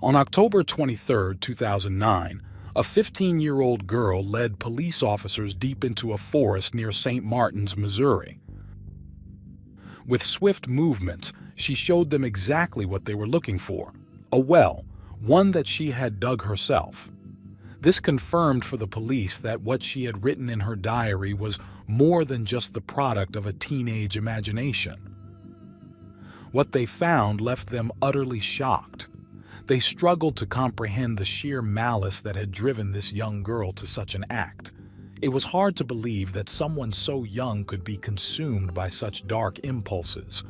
On October 23, 2009, a 15-year-old girl led police officers deep into a forest near St. Martin's, Missouri. With swift movements, she showed them exactly what they were looking for: a well, one that she had dug herself. This confirmed for the police that what she had written in her diary was more than just the product of a teenage imagination. What they found left them utterly shocked. They struggled to comprehend the sheer malice that had driven this young girl to such an act. It was hard to believe that someone so young could be consumed by such dark impulses.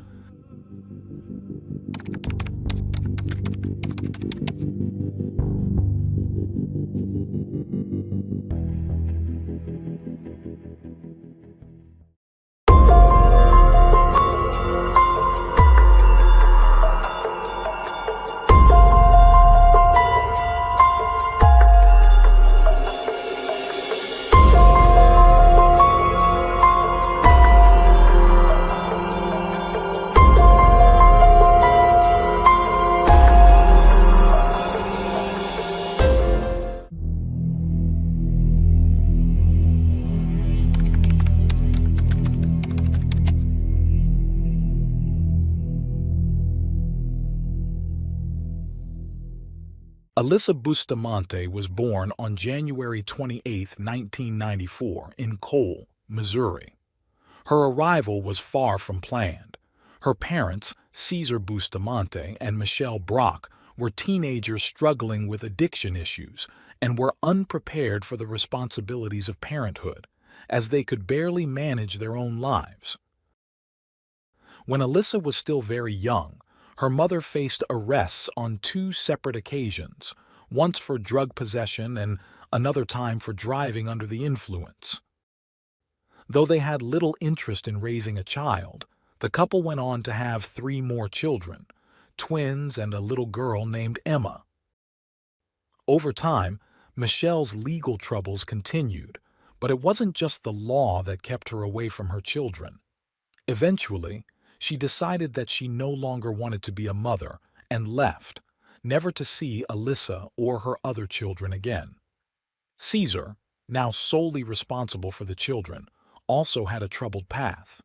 Alyssa Bustamante was born on January 28, 1994, in Cole, Missouri. Her arrival was far from planned. Her parents, Caesar Bustamante and Michelle Brock, were teenagers struggling with addiction issues and were unprepared for the responsibilities of parenthood, as they could barely manage their own lives. When Alyssa was still very young, her mother faced arrests on two separate occasions, once for drug possession and another time for driving under the influence. Though they had little interest in raising a child, the couple went on to have 3 more children, twins and a little girl named Emma. Over time, Michelle's legal troubles continued, but it wasn't just the law that kept her away from her children. Eventually, she decided that she no longer wanted to be a mother and left, never to see Alyssa or her other children again. Caesar, now solely responsible for the children, also had a troubled path.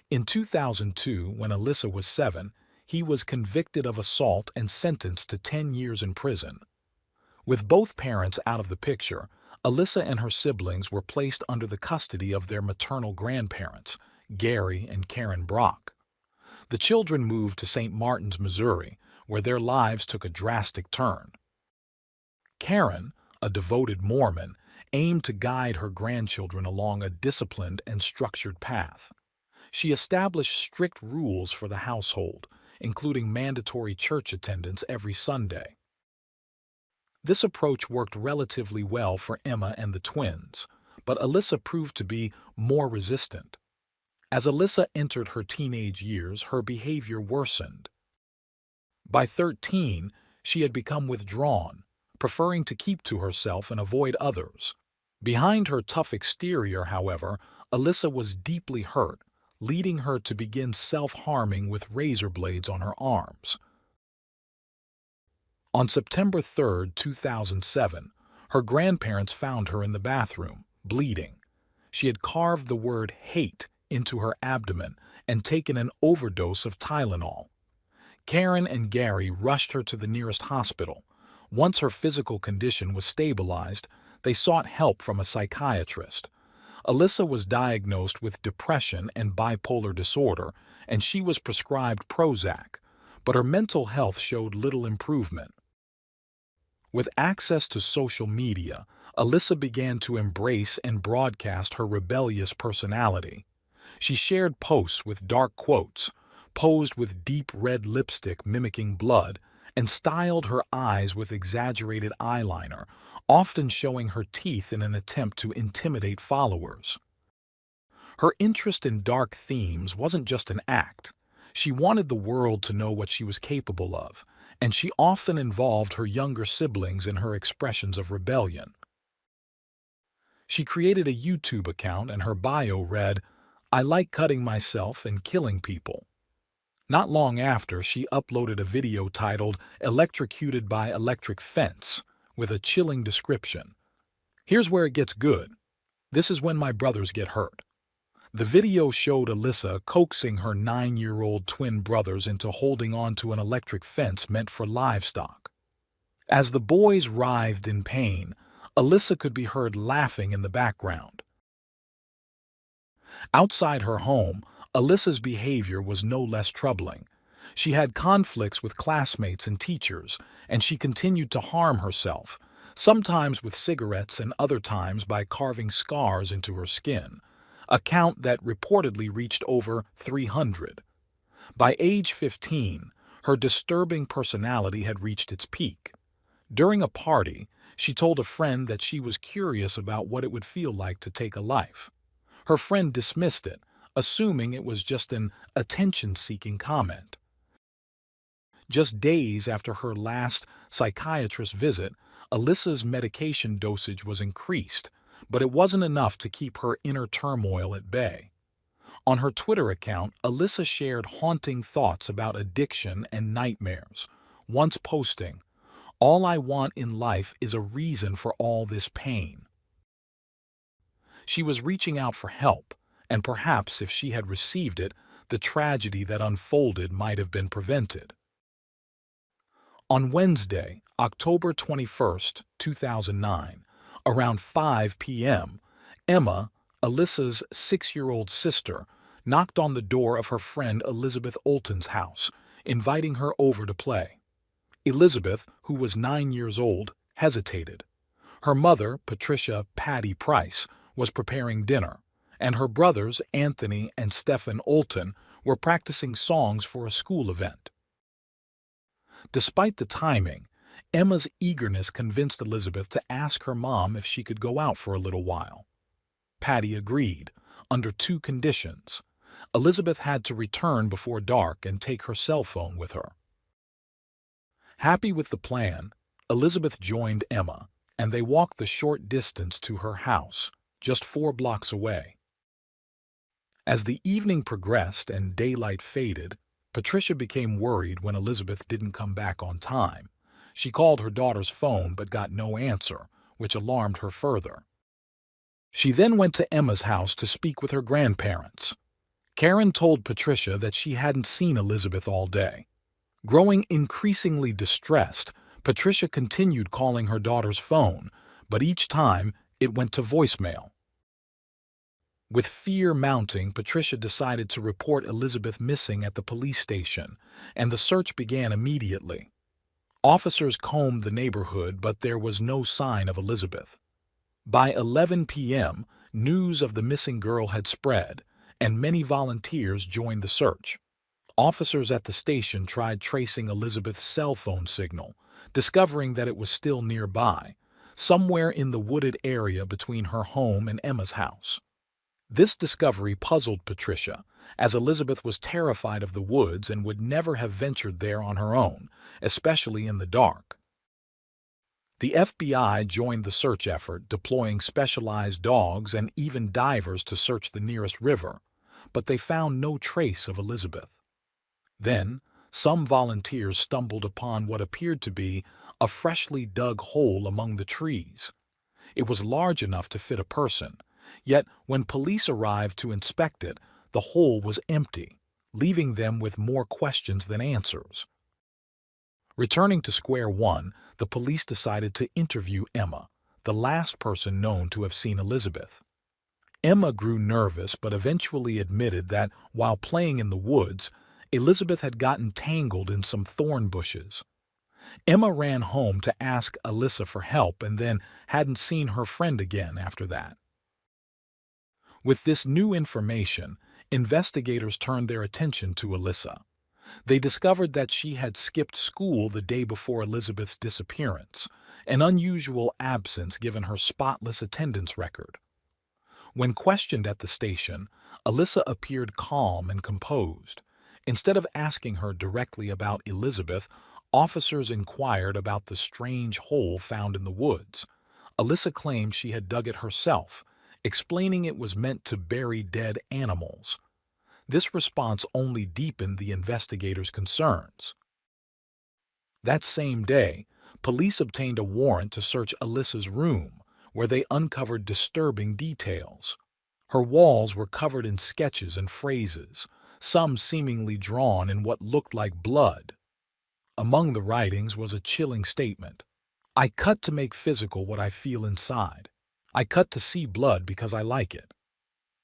In 2002, when Alyssa was 7, he was convicted of assault and sentenced to 10 years in prison. With both parents out of the picture, Alyssa and her siblings were placed under the custody of their maternal grandparents, Gary and Karen Brock. The children moved to St. Martin's, Missouri, where their lives took a drastic turn. Karen, a devoted Mormon, aimed to guide her grandchildren along a disciplined and structured path. She established strict rules for the household, including mandatory church attendance every Sunday. This approach worked relatively well for Emma and the twins, but Alyssa proved to be more resistant. As Alyssa entered her teenage years, her behavior worsened. By 13, she had become withdrawn, preferring to keep to herself and avoid others. Behind her tough exterior, however, Alyssa was deeply hurt, leading her to begin self-harming with razor blades on her arms. On September 3, 2007, her grandparents found her in the bathroom, bleeding. She had carved the word "hate" into her abdomen and taken an overdose of Tylenol. Karen and Gary rushed her to the nearest hospital. Once her physical condition was stabilized, they sought help from a psychiatrist. Alyssa was diagnosed with depression and bipolar disorder, and she was prescribed Prozac, but her mental health showed little improvement. With access to social media, Alyssa began to embrace and broadcast her rebellious personality. She shared posts with dark quotes, posed with deep red lipstick mimicking blood, and styled her eyes with exaggerated eyeliner, often showing her teeth in an attempt to intimidate followers. Her interest in dark themes wasn't just an act. She wanted the world to know what she was capable of, and she often involved her younger siblings in her expressions of rebellion. She created a YouTube account and her bio read, "I like cutting myself and killing people." Not long after, she uploaded a video titled "Electrocuted by Electric Fence" with a chilling description. Here's where it gets good. This is when my brothers get hurt. The video showed Alyssa coaxing her 9-year-old twin brothers into holding onto an electric fence meant for livestock. As the boys writhed in pain, Alyssa could be heard laughing in the background. Outside her home, Alyssa's behavior was no less troubling. She had conflicts with classmates and teachers, and she continued to harm herself, sometimes with cigarettes and other times by carving scars into her skin, a count that reportedly reached over 300. By age 15, her disturbing personality had reached its peak. During a party, she told a friend that she was curious about what it would feel like to take a life. Her friend dismissed it, assuming it was just an attention-seeking comment. Just days after her last psychiatrist visit, Alyssa's medication dosage was increased, but it wasn't enough to keep her inner turmoil at bay. On her Twitter account, Alyssa shared haunting thoughts about addiction and nightmares, once posting, "All I want in life is a reason for all this pain." She was reaching out for help, and perhaps if she had received it, the tragedy that unfolded might have been prevented. On Wednesday, October 21st, 2009, around 5 p.m., Emma, Alyssa's 6-year-old sister, knocked on the door of her friend Elizabeth Olten's house, inviting her over to play. Elizabeth, who was 9 years old, hesitated. Her mother, Patricia "Patty" Price, was preparing dinner, and her brothers, Anthony and Stephen Olten, were practicing songs for a school event. Despite the timing, Emma's eagerness convinced Elizabeth to ask her mom if she could go out for a little while. Patty agreed, under 2 conditions. Elizabeth had to return before dark and take her cell phone with her. Happy with the plan, Elizabeth joined Emma, and they walked the short distance to her house, just 4 blocks away. As the evening progressed and daylight faded, Patricia became worried when Elizabeth didn't come back on time. She called her daughter's phone but got no answer, which alarmed her further. She then went to Emma's house to speak with her grandparents. Karen told Patricia that she hadn't seen Elizabeth all day. Growing increasingly distressed, Patricia continued calling her daughter's phone, but each time it went to voicemail. With fear mounting, Patricia decided to report Elizabeth missing at the police station, and the search began immediately. Officers combed the neighborhood, but there was no sign of Elizabeth. By 11 p.m., news of the missing girl had spread, and many volunteers joined the search. Officers at the station tried tracing Elizabeth's cell phone signal, discovering that it was still nearby, somewhere in the wooded area between her home and Emma's house. This discovery puzzled Patricia, as Elizabeth was terrified of the woods and would never have ventured there on her own, especially in the dark. The FBI joined the search effort, deploying specialized dogs and even divers to search the nearest river, but they found no trace of Elizabeth. Then, some volunteers stumbled upon what appeared to be a freshly dug hole among the trees. It was large enough to fit a person, yet when police arrived to inspect it, the hole was empty, leaving them with more questions than answers. Returning to square one, the police decided to interview Emma, the last person known to have seen Elizabeth. Emma grew nervous but eventually admitted that, while playing in the woods, Elizabeth had gotten tangled in some thorn bushes. Emma ran home to ask Alyssa for help and then hadn't seen her friend again after that. With this new information, investigators turned their attention to Alyssa. They discovered that she had skipped school the day before Elizabeth's disappearance, an unusual absence given her spotless attendance record. When questioned at the station, Alyssa appeared calm and composed. Instead of asking her directly about Elizabeth, officers inquired about the strange hole found in the woods. Alyssa claimed she had dug it herself, explaining it was meant to bury dead animals. This response only deepened the investigators' concerns. That same day, police obtained a warrant to search Alyssa's room, where they uncovered disturbing details. Her walls were covered in sketches and phrases, some seemingly drawn in what looked like blood. Among the writings was a chilling statement. "I cut to make physical what I feel inside. I cut to see blood because I like it."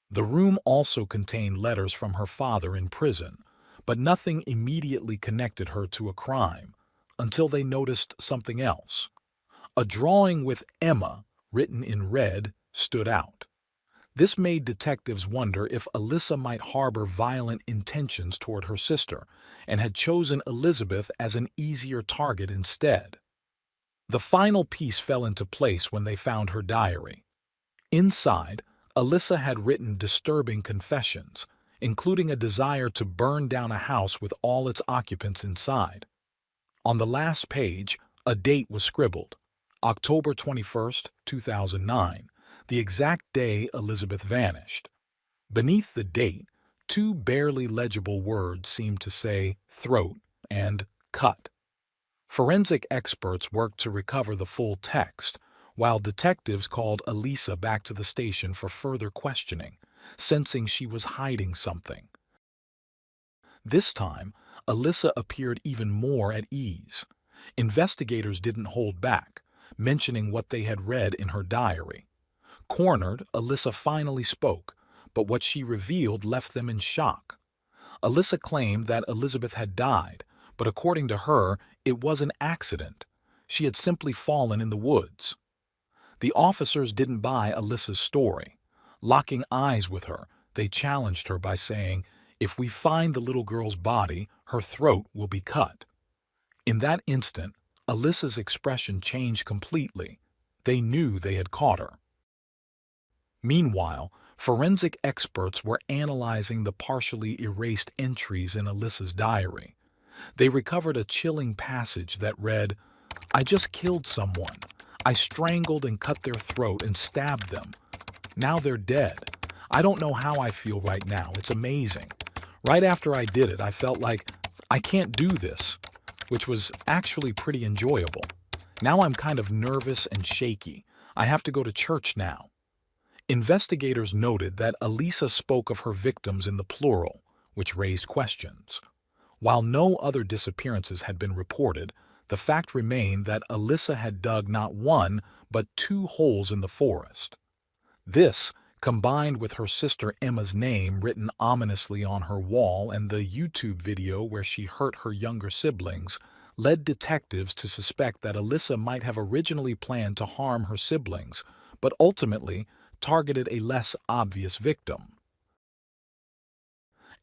The room also contained letters from her father in prison, but nothing immediately connected her to a crime until they noticed something else. A drawing with Emma, written in red, stood out. This made detectives wonder if Alyssa might harbor violent intentions toward her sister and had chosen Elizabeth as an easier target instead. The final piece fell into place when they found her diary. Inside, Alyssa had written disturbing confessions, including a desire to burn down a house with all its occupants inside. On the last page, a date was scribbled, October 21st, 2009, the exact day Elizabeth vanished. Beneath the date, two barely legible words seemed to say "throat" and "cut." Forensic experts worked to recover the full text, while detectives called Alyssa back to the station for further questioning, sensing she was hiding something. This time, Alyssa appeared even more at ease. Investigators didn't hold back, mentioning what they had read in her diary. Cornered, Alyssa finally spoke, but what she revealed left them in shock. Alyssa claimed that Elizabeth had died, but according to her, it was an accident. She had simply fallen in the woods. The officers didn't buy Alyssa's story. Locking eyes with her, they challenged her by saying, "If we find the little girl's body, her throat will be cut." In that instant, Alyssa's expression changed completely. They knew they had caught her. Meanwhile, forensic experts were analyzing the partially erased entries in Alyssa's diary. They recovered a chilling passage that read, "I just killed someone. I strangled and cut their throat and stabbed them. Now they're dead. I don't know how I feel right now. It's amazing. Right after I did it, I felt like, I can't do this," which was actually pretty enjoyable. "Now I'm kind of nervous and shaky. I have to go to church now." Investigators noted that Alyssa spoke of her victims in the plural, which raised questions. While no other disappearances had been reported, the fact remained that Alyssa had dug not one, but two holes in the forest. This, combined with her sister Emma's name written ominously on her wall and the YouTube video where she hurt her younger siblings, led detectives to suspect that Alyssa might have originally planned to harm her siblings, but ultimately targeted a less obvious victim.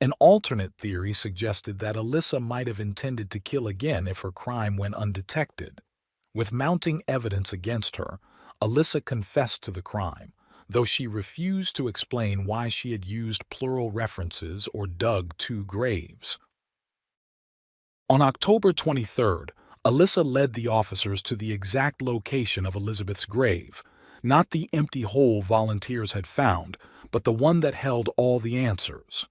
An alternate theory suggested that Alyssa might have intended to kill again if her crime went undetected. With mounting evidence against her, Alyssa confessed to the crime, though she refused to explain why she had used plural references or dug two graves. On October 23rd, Alyssa led the officers to the exact location of Elizabeth's grave, not the empty hole volunteers had found, but the one that held all the answers.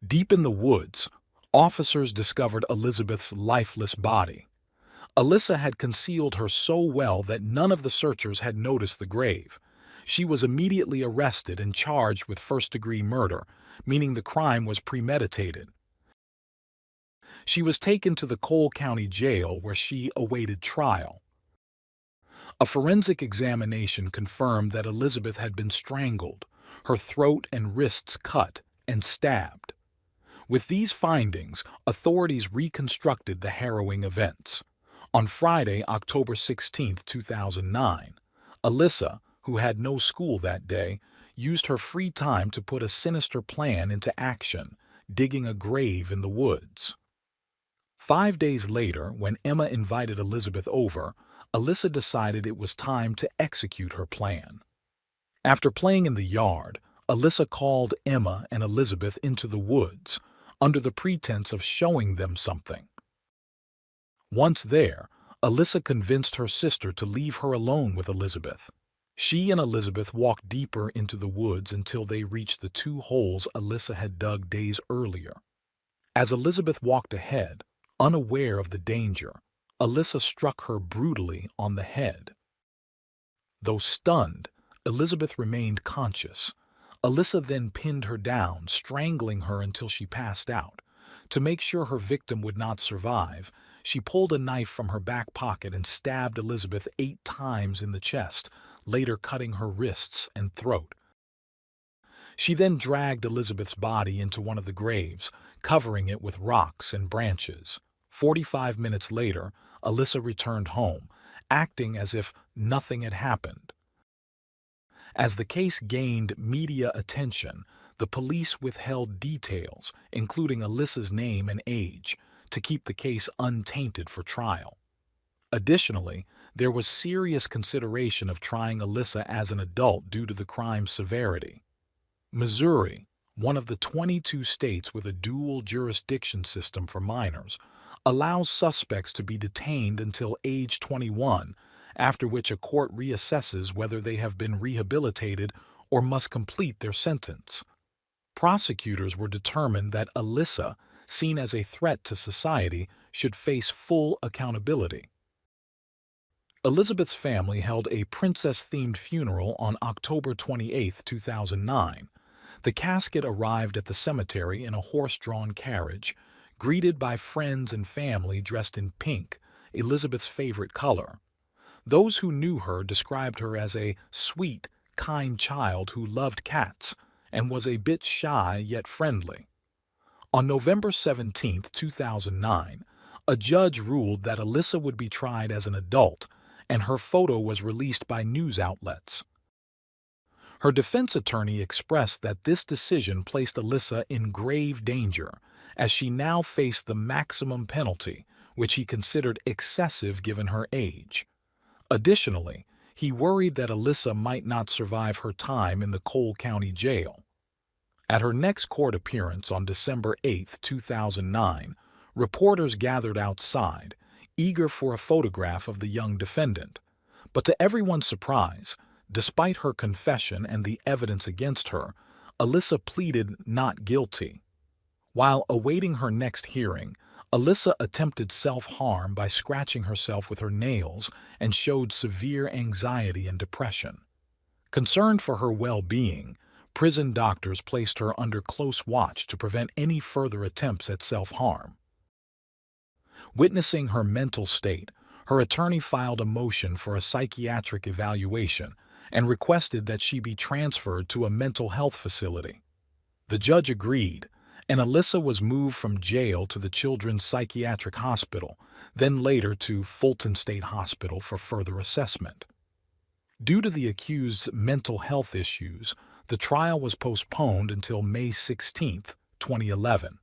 Deep in the woods, officers discovered Elizabeth's lifeless body. Alyssa had concealed her so well that none of the searchers had noticed the grave. She was immediately arrested and charged with first-degree murder, meaning the crime was premeditated. She was taken to the Cole County Jail where she awaited trial. A forensic examination confirmed that Elizabeth had been strangled, her throat and wrists cut, and stabbed. With these findings, authorities reconstructed the harrowing events. On Friday, October 16, 2009, Alyssa, who had no school that day, used her free time to put a sinister plan into action, digging a grave in the woods. 5 days later, when Emma invited Elizabeth over, Alyssa decided it was time to execute her plan. After playing in the yard, Alyssa called Emma and Elizabeth into the woods, under the pretense of showing them something. Once there, Alyssa convinced her sister to leave her alone with Elizabeth. She and Elizabeth walked deeper into the woods until they reached the two holes Alyssa had dug days earlier. As Elizabeth walked ahead, unaware of the danger, Alyssa struck her brutally on the head. Though stunned, Elizabeth remained conscious. Alyssa then pinned her down, strangling her until she passed out. To make sure her victim would not survive, she pulled a knife from her back pocket and stabbed Elizabeth 8 times in the chest, later cutting her wrists and throat. She then dragged Elizabeth's body into one of the graves, covering it with rocks and branches. 45 minutes later, Alyssa returned home, acting as if nothing had happened. As the case gained media attention, the police withheld details, including Alyssa's name and age, to keep the case untainted for trial. Additionally, there was serious consideration of trying Alyssa as an adult due to the crime's severity. Missouri, one of the 22 states with a dual jurisdiction system for minors, allows suspects to be detained until age 21, after which a court reassesses whether they have been rehabilitated or must complete their sentence. Prosecutors were determined that Alyssa, seen as a threat to society, should face full accountability. Elizabeth's family held a princess-themed funeral on October 28, 2009. The casket arrived at the cemetery in a horse-drawn carriage, greeted by friends and family dressed in pink, Elizabeth's favorite color. Those who knew her described her as a sweet, kind child who loved cats and was a bit shy yet friendly. On November 17, 2009, a judge ruled that Alyssa would be tried as an adult, and her photo was released by news outlets. Her defense attorney expressed that this decision placed Alyssa in grave danger, as she now faced the maximum penalty, which he considered excessive given her age. Additionally, he worried that Alyssa might not survive her time in the Cole County Jail. At her next court appearance on December 8, 2009, reporters gathered outside, eager for a photograph of the young defendant. But to everyone's surprise, despite her confession and the evidence against her, Alyssa pleaded not guilty. While awaiting her next hearing, Alyssa attempted self-harm by scratching herself with her nails and showed severe anxiety and depression. Concerned for her well-being, prison doctors placed her under close watch to prevent any further attempts at self-harm. Witnessing her mental state, her attorney filed a motion for a psychiatric evaluation and requested that she be transferred to a mental health facility. The judge agreed, and Alyssa was moved from jail to the Children's Psychiatric Hospital, then later to Fulton State Hospital for further assessment. Due to the accused's mental health issues, the trial was postponed until May 16, 2011.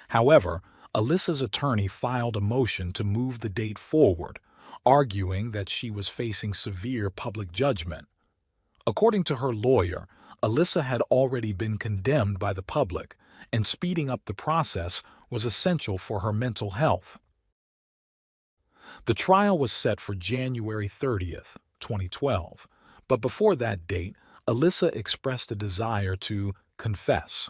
However, Alyssa's attorney filed a motion to move the date forward, arguing that she was facing severe public judgment. According to her lawyer, Alyssa had already been condemned by the public, and speeding up the process was essential for her mental health. The trial was set for January 30, 2012, but before that date, Alyssa expressed a desire to confess.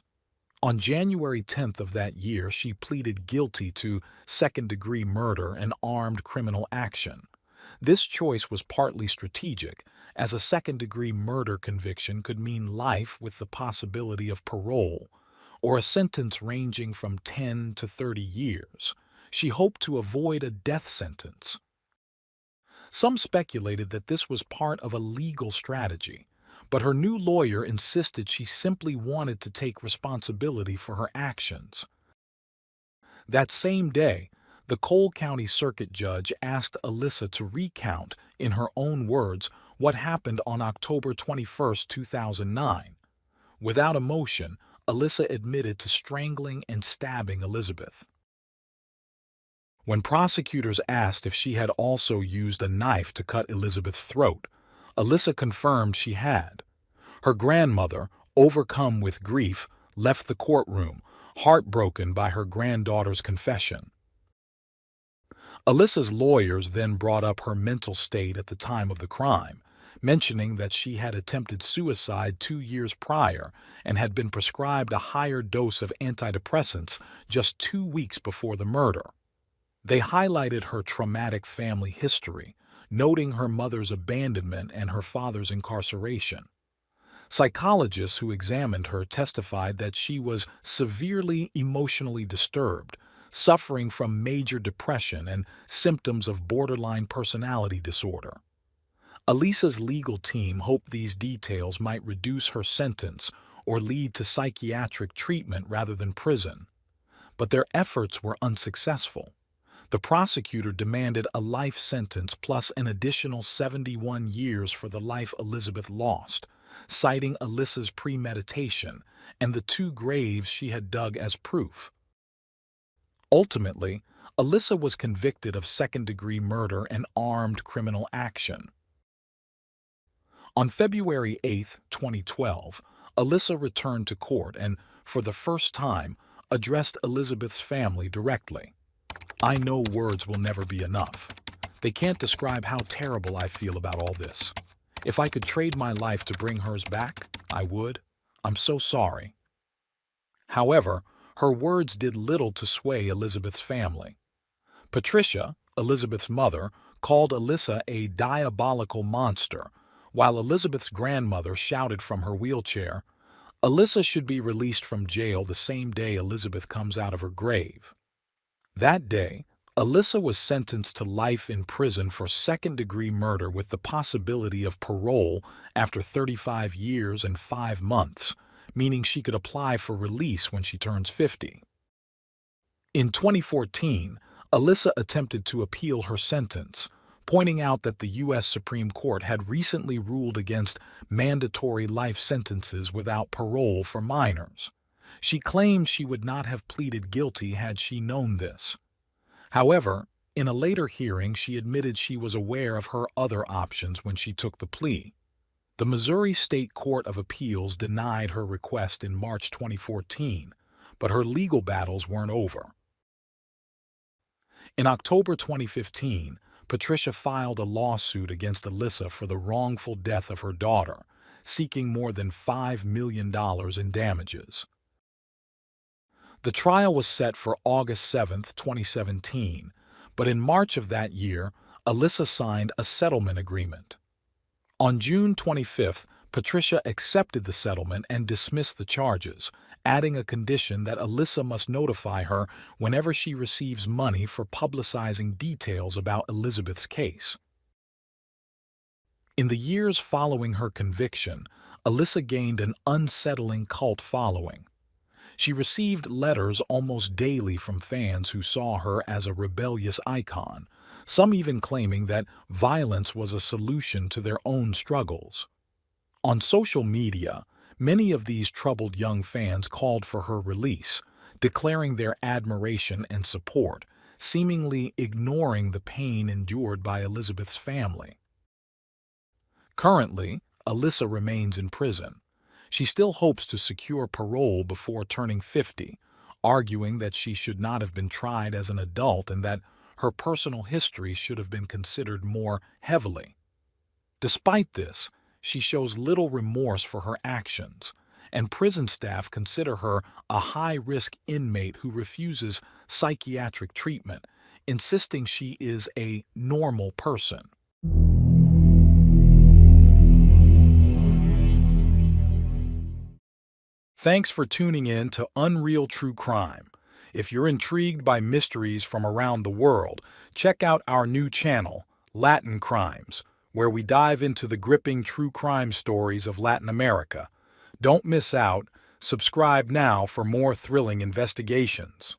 On January 10th of that year, she pleaded guilty to second-degree murder and armed criminal action. This choice was partly strategic, as a second-degree murder conviction could mean life with the possibility of parole, or a sentence ranging from 10 to 30 years. She hoped to avoid a death sentence. Some speculated that this was part of a legal strategy, but her new lawyer insisted she simply wanted to take responsibility for her actions. That same day, the Cole County Circuit Judge asked Alyssa to recount, in her own words, what happened on October 21, 2009. Without emotion, Alyssa admitted to strangling and stabbing Elizabeth. When prosecutors asked if she had also used a knife to cut Elizabeth's throat, Alyssa confirmed she had. Her grandmother, overcome with grief, left the courtroom, heartbroken by her granddaughter's confession. Alyssa's lawyers then brought up her mental state at the time of the crime, mentioning that she had attempted suicide 2 years prior and had been prescribed a higher dose of antidepressants just 2 weeks before the murder. They highlighted her traumatic family history, noting her mother's abandonment and her father's incarceration. Psychologists who examined her testified that she was severely emotionally disturbed, suffering from major depression and symptoms of borderline personality disorder. Alyssa's legal team hoped these details might reduce her sentence or lead to psychiatric treatment rather than prison, but their efforts were unsuccessful. The prosecutor demanded a life sentence plus an additional 71 years for the life Elizabeth lost, citing Alyssa's premeditation and the 2 graves she had dug as proof. Ultimately, Alyssa was convicted of second-degree murder and armed criminal action. On February 8, 2012, Alyssa returned to court and, for the first time, addressed Elizabeth's family directly. "I know words will never be enough. They can't describe how terrible I feel about all this. If I could trade my life to bring hers back, I would. I'm so sorry." However, her words did little to sway Elizabeth's family. Patricia, Elizabeth's mother, called Alyssa a diabolical monster, while Elizabeth's grandmother shouted from her wheelchair, "Alyssa should be released from jail the same day Elizabeth comes out of her grave." That day, Alyssa was sentenced to life in prison for second-degree murder with the possibility of parole after 35 years and 5 months, meaning she could apply for release when she turns 50. In 2014, Alyssa attempted to appeal her sentence, pointing out that the U.S. Supreme Court had recently ruled against mandatory life sentences without parole for minors. She claimed she would not have pleaded guilty had she known this. However, in a later hearing, she admitted she was aware of her other options when she took the plea. The Missouri State Court of Appeals denied her request in March 2014, but her legal battles weren't over. In October 2015, Patricia filed a lawsuit against Alyssa for the wrongful death of her daughter, seeking more than $5 million in damages. The trial was set for August 7, 2017, but in March of that year, Alyssa signed a settlement agreement. On June 25, Patricia accepted the settlement and dismissed the charges, adding a condition that Alyssa must notify her whenever she receives money for publicizing details about Elizabeth's case. In the years following her conviction, Alyssa gained an unsettling cult following. She received letters almost daily from fans who saw her as a rebellious icon, some even claiming that violence was a solution to their own struggles. On social media, many of these troubled young fans called for her release, declaring their admiration and support, seemingly ignoring the pain endured by Elizabeth's family. Currently, Alyssa remains in prison. She still hopes to secure parole before turning 50, arguing that she should not have been tried as an adult and that her personal history should have been considered more heavily. Despite this, she shows little remorse for her actions, and prison staff consider her a high-risk inmate who refuses psychiatric treatment, insisting she is a normal person. Thanks for tuning in to Unreal True Crime. If you're intrigued by mysteries from around the world, check out our new channel, Latin Crimes, where we dive into the gripping true crime stories of Latin America. Don't miss out. Subscribe now for more thrilling investigations.